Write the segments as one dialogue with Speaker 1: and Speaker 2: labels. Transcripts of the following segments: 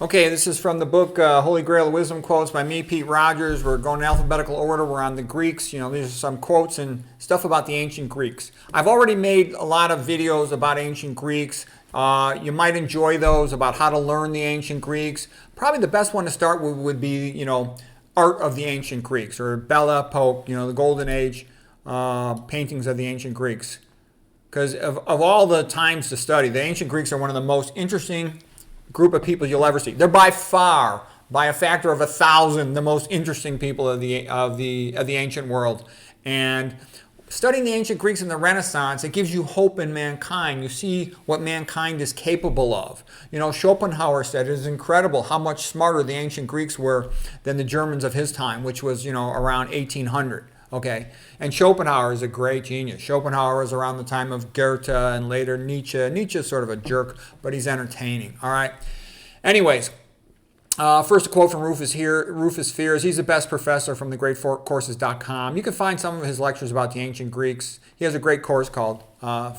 Speaker 1: Okay, this is from the book Holy Grail of Wisdom Quotes by me, Pete Rogers. We're going in alphabetical order. We're on the Greeks. These are some quotes and stuff about the ancient Greeks. I've already made a lot of videos about ancient Greeks. You might enjoy those about how to learn the ancient Greeks. Probably the best one to start with would be, Art of the Ancient Greeks, or Belle Epoque, the Golden Age paintings of the ancient Greeks. Because of all the times to study, the ancient Greeks are one of the most interesting group of people you'll ever see. They're by far, by a factor of 1,000, the most interesting people of the ancient world. And studying the ancient Greeks in the Renaissance, it gives you hope in mankind. You see what mankind is capable of. Schopenhauer said it is incredible how much smarter the ancient Greeks were than the Germans of his time, which was, around 1800. Okay, and Schopenhauer is a great genius. Schopenhauer was around the time of Goethe and later Nietzsche. Nietzsche's sort of a jerk, but he's entertaining. All right. Anyways, first a quote from Rufus Fears. He's the best professor from thegreatcourses.com. You can find some of his lectures about the ancient Greeks. He has a great course called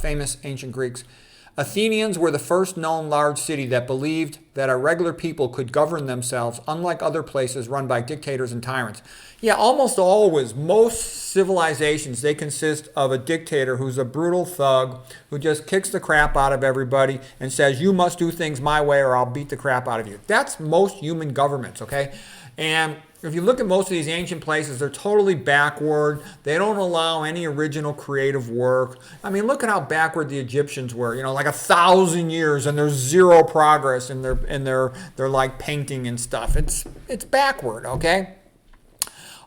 Speaker 1: Famous Ancient Greeks. Athenians were the first known large city that believed that our regular people could govern themselves, unlike other places run by dictators and tyrants. Yeah, almost always, most civilizations, they consist of a dictator who's a brutal thug who just kicks the crap out of everybody and says, you must do things my way or I'll beat the crap out of you. That's most human governments, okay? And if you look at most of these ancient places, they're totally backward. They don't allow any original creative work. I mean, look at how backward the Egyptians were. Like 1,000 years, and there's zero progress in their like painting and stuff. It's backward, okay?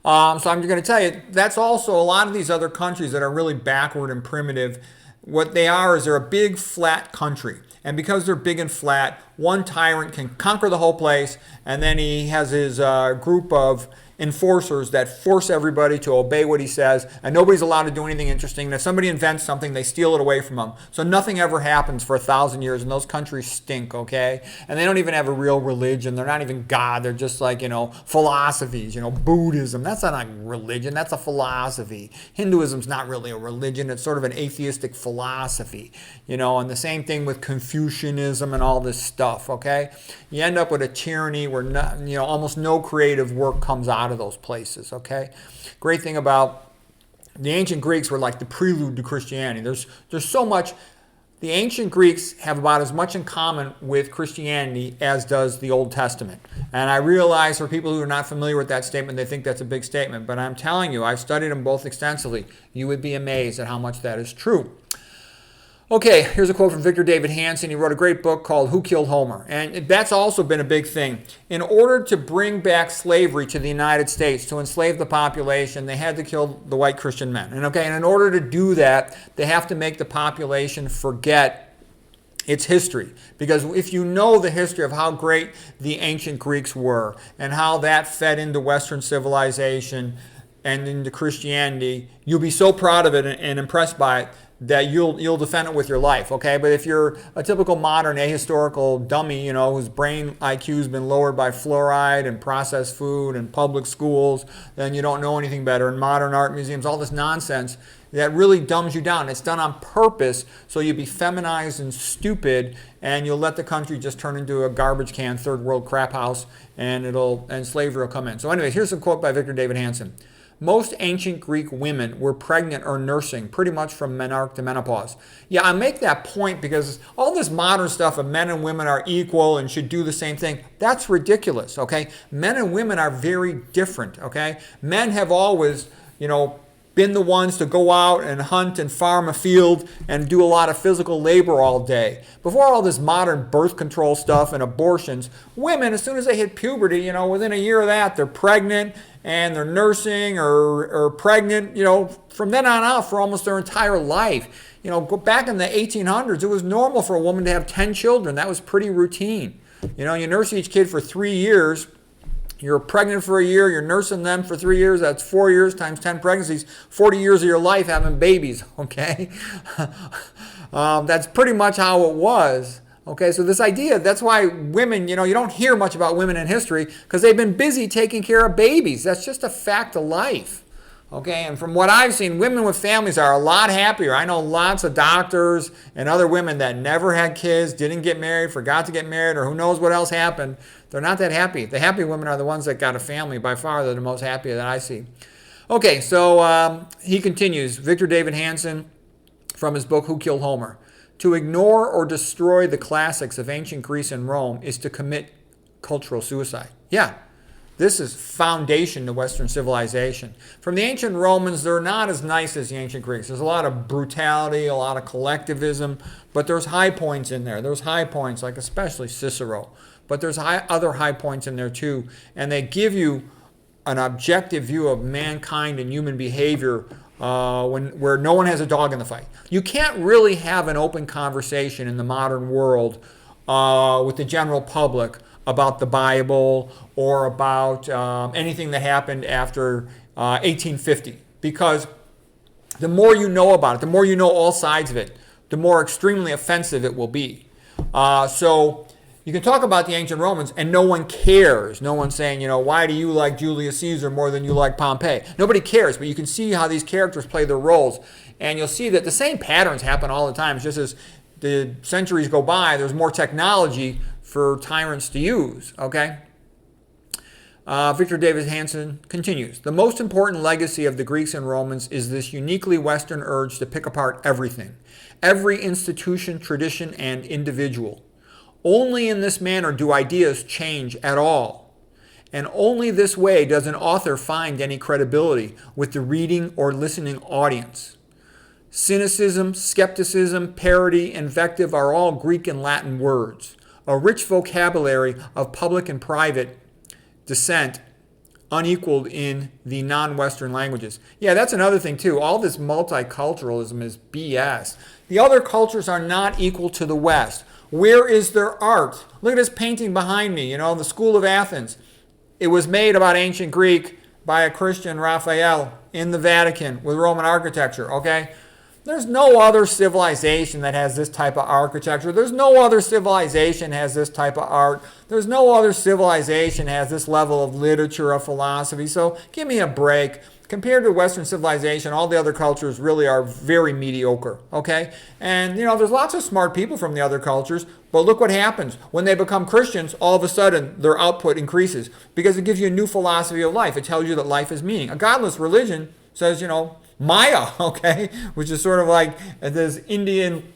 Speaker 1: So I'm going to tell you, that's also a lot of these other countries that are really backward and primitive. What they are is they're a big, flat country. And because they're big and flat, one tyrant can conquer the whole place, and then he has his group of enforcers that force everybody to obey what he says, and nobody's allowed to do anything interesting. And if somebody invents something, they steal it away from them. So nothing ever happens for 1,000 years, and those countries stink, okay? And they don't even have a real religion. They're not even God. They're just like, philosophies, Buddhism. That's not a religion. That's a philosophy. Hinduism's not really a religion. It's sort of an atheistic philosophy, and the same thing with Confucianism and all this stuff, okay? You end up with a tyranny where almost no creative work comes out of those places, okay? Great thing about the ancient Greeks were like the prelude to Christianity. There's so much. The ancient Greeks have about as much in common with Christianity as does the Old Testament. And I realize for people who are not familiar with that statement, they think that's a big statement. But I'm telling you, I've studied them both extensively. You would be amazed at how much that is true. Okay, here's a quote from Victor David Hanson. He wrote a great book called Who Killed Homer? And that's also been a big thing. In order to bring back slavery to the United States, to enslave the population, they had to kill the white Christian men. And in order to do that, they have to make the population forget its history. Because if you know the history of how great the ancient Greeks were and how that fed into Western civilization and into Christianity, you'll be so proud of it and impressed by it that you'll defend it with your life, okay? But if you're a typical modern ahistorical dummy, whose brain IQ's been lowered by fluoride and processed food and public schools, then you don't know anything better. And modern art museums, all this nonsense, that really dumbs you down. It's done on purpose so you'll be feminized and stupid, and you'll let the country just turn into a garbage can, third world crap house, and slavery will come in. So anyways, here's a quote by Victor David Hanson. Most ancient Greek women were pregnant or nursing pretty much from menarche to menopause. Yeah, I make that point because all this modern stuff of men and women are equal and should do the same thing, that's ridiculous, okay? Men and women are very different, okay? Men have always, been the ones to go out and hunt and farm a field and do a lot of physical labor all day. Before all this modern birth control stuff and abortions, women, as soon as they hit puberty, within a year of that, they're pregnant and they're nursing or pregnant, from then on out for almost their entire life. Go back in the 1800s, it was normal for a woman to have 10 children. That was pretty routine. You nurse each kid for 3 years. You're pregnant for a year, you're nursing them for 3 years, that's 4 years times 10 pregnancies, 40 years of your life having babies, okay? That's pretty much how it was. Okay, so this idea, that's why women, you don't hear much about women in history because they've been busy taking care of babies. That's just a fact of life. Okay, and from what I've seen, women with families are a lot happier. I know lots of doctors and other women that never had kids, didn't get married, forgot to get married, or who knows what else happened. They're not that happy. The happy women are the ones that got a family. By far, they're the most happy that I see. Okay, so he continues, Victor David Hansen, from his book, Who Killed Homer? To ignore or destroy the classics of ancient Greece and Rome is to commit cultural suicide. Yeah. This is foundation to Western civilization. From the ancient Romans, they're not as nice as the ancient Greeks. There's a lot of brutality, a lot of collectivism, but there's high points in there. There's high points, like especially Cicero. But there's other high points in there too, and they give you an objective view of mankind and human behavior where no one has a dog in the fight. You can't really have an open conversation in the modern world with the general public about the Bible or about anything that happened after 1850. Because the more you know about it, the more you know all sides of it, the more extremely offensive it will be. So you can talk about the ancient Romans and no one cares. No one's saying, why do you like Julius Caesar more than you like Pompey? Nobody cares, but you can see how these characters play their roles. And you'll see that the same patterns happen all the time. It's just as the centuries go by, there's more technology for tyrants to use, okay? Victor David Hansen continues. The most important legacy of the Greeks and Romans is this uniquely Western urge to pick apart everything, every institution, tradition, and individual. Only in this manner do ideas change at all. And only this way does an author find any credibility with the reading or listening audience. Cynicism, skepticism, parody, invective are all Greek and Latin words. A rich vocabulary of public and private dissent unequaled in the non-Western languages. Yeah, that's another thing too. All this multiculturalism is BS. The other cultures are not equal to the West. Where is their art? Look at this painting behind me, the School of Athens. It was made about ancient Greek by a Christian, Raphael, in the Vatican with Roman architecture, okay? There's no other civilization that has this type of architecture. There's no other civilization that has this type of art. There's no other civilization that has this level of literature, of philosophy. So give me a break. Compared to Western civilization, all the other cultures really are very mediocre, okay? And, there's lots of smart people from the other cultures, but look what happens. When they become Christians, all of a sudden their output increases because it gives you a new philosophy of life. It tells you that life is meaning. A godless religion says, Maya, okay, which is sort of like this Indian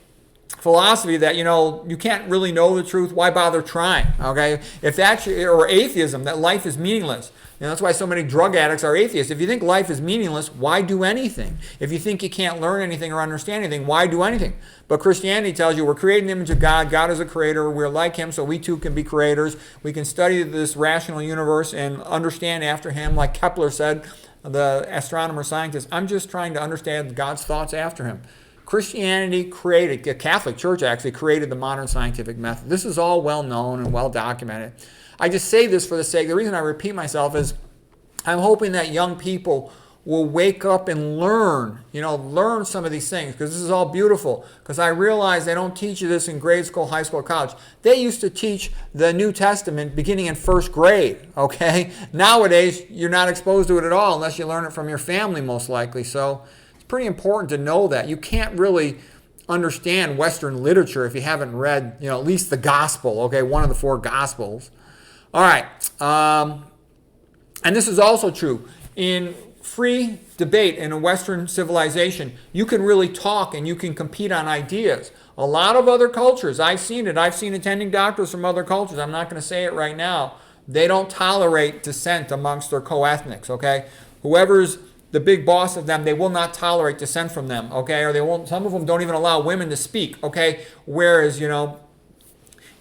Speaker 1: philosophy that, you can't really know the truth. Why bother trying, okay? Or atheism, that life is meaningless. That's why so many drug addicts are atheists. If you think life is meaningless, why do anything? If you think you can't learn anything or understand anything, why do anything? But Christianity tells you we're created in the image of God. God is a creator. We're like him, so we too can be creators. We can study this rational universe and understand after him, like Kepler said, the astronomer scientist. I'm just trying to understand God's thoughts after him. Christianity created, the Catholic Church actually created the modern scientific method. This is all well known and well documented. I just say this for the sake, the reason I repeat myself is I'm hoping that young people will wake up and learn some of these things, because this is all beautiful. Because I realize they don't teach you this in grade school, high school, college. They used to teach the New Testament beginning in first grade, okay? Nowadays, you're not exposed to it at all unless you learn it from your family, most likely. So it's pretty important to know that. You can't really understand Western literature if you haven't read, at least the gospel, okay? One of the 4 gospels. All right. And this is also true. In free debate in a Western civilization, you can really talk and you can compete on ideas. A lot of other cultures, I've seen it. I've seen attending doctors from other cultures. I'm not going to say it right now. They don't tolerate dissent amongst their co-ethnics, okay? Whoever's the big boss of them, they will not tolerate dissent from them, okay? Or they won't. Some of them don't even allow women to speak, okay? Whereas,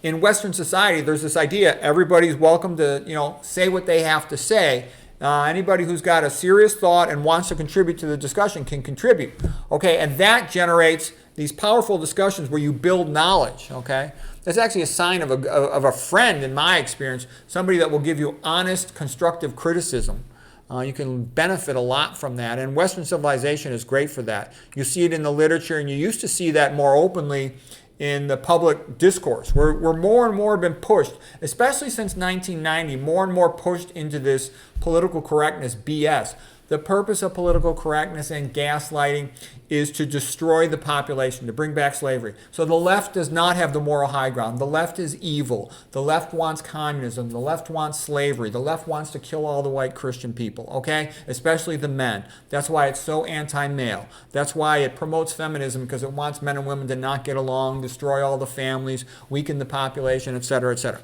Speaker 1: in Western society, there's this idea everybody's welcome to, say what they have to say. Anybody who's got a serious thought and wants to contribute to the discussion can contribute, okay? And that generates these powerful discussions where you build knowledge, okay? That's actually a sign of a friend, in my experience, somebody that will give you honest, constructive criticism. You can benefit a lot from that, and Western civilization is great for that. You see it in the literature, and you used to see that more openly in the public discourse. We're more and more been pushed, especially since 1990, more and more pushed into this political correctness BS. The purpose of political correctness and gaslighting is to destroy the population, to bring back slavery. So the left does not have the moral high ground. The left is evil. The left wants communism. The left wants slavery. The left wants to kill all the white Christian people, okay? Especially the men. That's why it's so anti-male. That's why it promotes feminism, because it wants men and women to not get along, destroy all the families, weaken the population, etc., etc.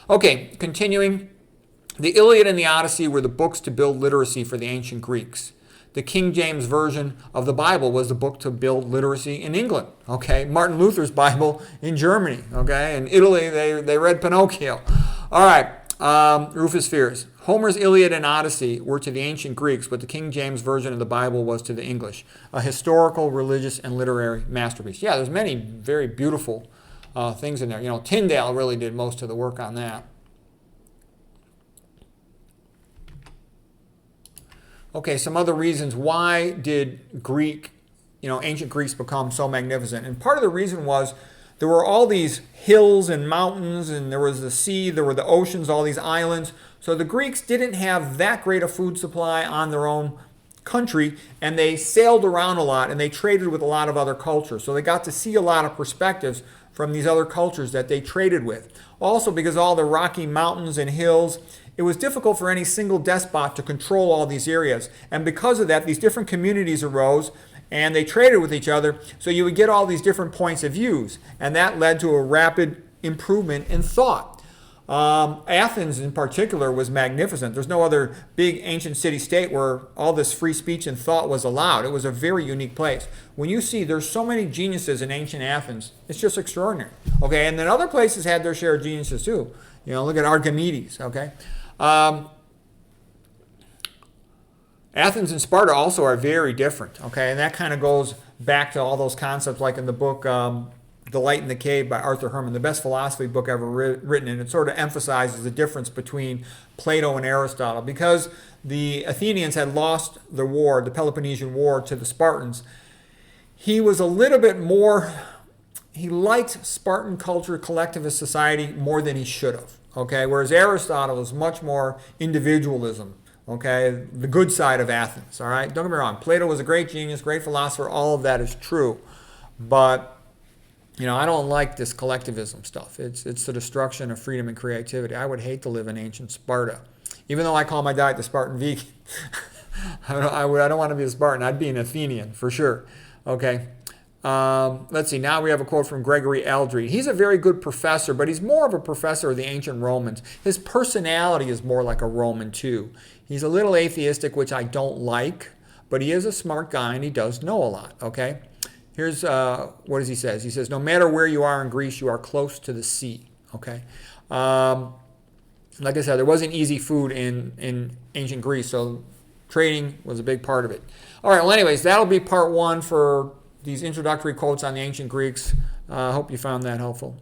Speaker 1: Okay, continuing. The Iliad and the Odyssey were the books to build literacy for the ancient Greeks. The King James Version of the Bible was the book to build literacy in England. Okay, Martin Luther's Bible in Germany. Okay, in Italy they read Pinocchio. All right, Rufus Fears. Homer's Iliad and Odyssey were to the ancient Greeks what the King James Version of the Bible was to the English. A historical, religious, and literary masterpiece. Yeah, there's many very beautiful things in there. You know, Tyndale really did most of the work on that. Okay, some other reasons why did ancient Greeks become so magnificent? And part of the reason was there were all these hills and mountains, and there was the sea, there were the oceans, all these islands. So the Greeks didn't have that great a food supply on their own country, and they sailed around a lot, and they traded with a lot of other cultures. So they got to see a lot of perspectives from these other cultures that they traded with. Also, because all the rocky mountains and hills, it was difficult for any single despot to control all these areas. And because of that, these different communities arose, and they traded with each other, so you would get all these different points of views. And that led to a rapid improvement in thought. Athens in particular was magnificent. There's no other big ancient city-state where all this free speech and thought was allowed. It was a very unique place. When you see there's so many geniuses in ancient Athens, it's just extraordinary. Okay, and then other places had their share of geniuses too. You know, look at Archimedes, okay? Athens and Sparta also are very different, okay? And that kind of goes back to all those concepts like in the book The Light in the Cave by Arthur Herman, the best philosophy book ever written, and it sort of emphasizes the difference between Plato and Aristotle. Because the Athenians had lost the war, the Peloponnesian War, to the Spartans, he was a little bit more, he liked Spartan culture, collectivist society more than he should have, okay? Whereas Aristotle was much more individualism, okay? The good side of Athens, all right? Don't get me wrong, Plato was a great genius, great philosopher, all of that is true, but you know, I don't like this collectivism stuff. It's the destruction of freedom and creativity. I would hate to live in ancient Sparta. Even though I call my diet the Spartan vegan, I don't want to be a Spartan. I'd be an Athenian for sure. Okay. Let's see. Now we have a quote from Gregory Aldry. He's a very good professor, but he's more of a professor of the ancient Romans. His personality is more like a Roman too. He's a little atheistic, which I don't like, but he is a smart guy and he does know a lot. Okay. Here's what does he says. He says, no matter where you are in Greece, you are close to the sea. Okay. Like I said, there wasn't easy food in ancient Greece, so trading was a big part of it. All right. Well, anyways, that'll be part one for these introductory quotes on the ancient Greeks. I hope you found that helpful.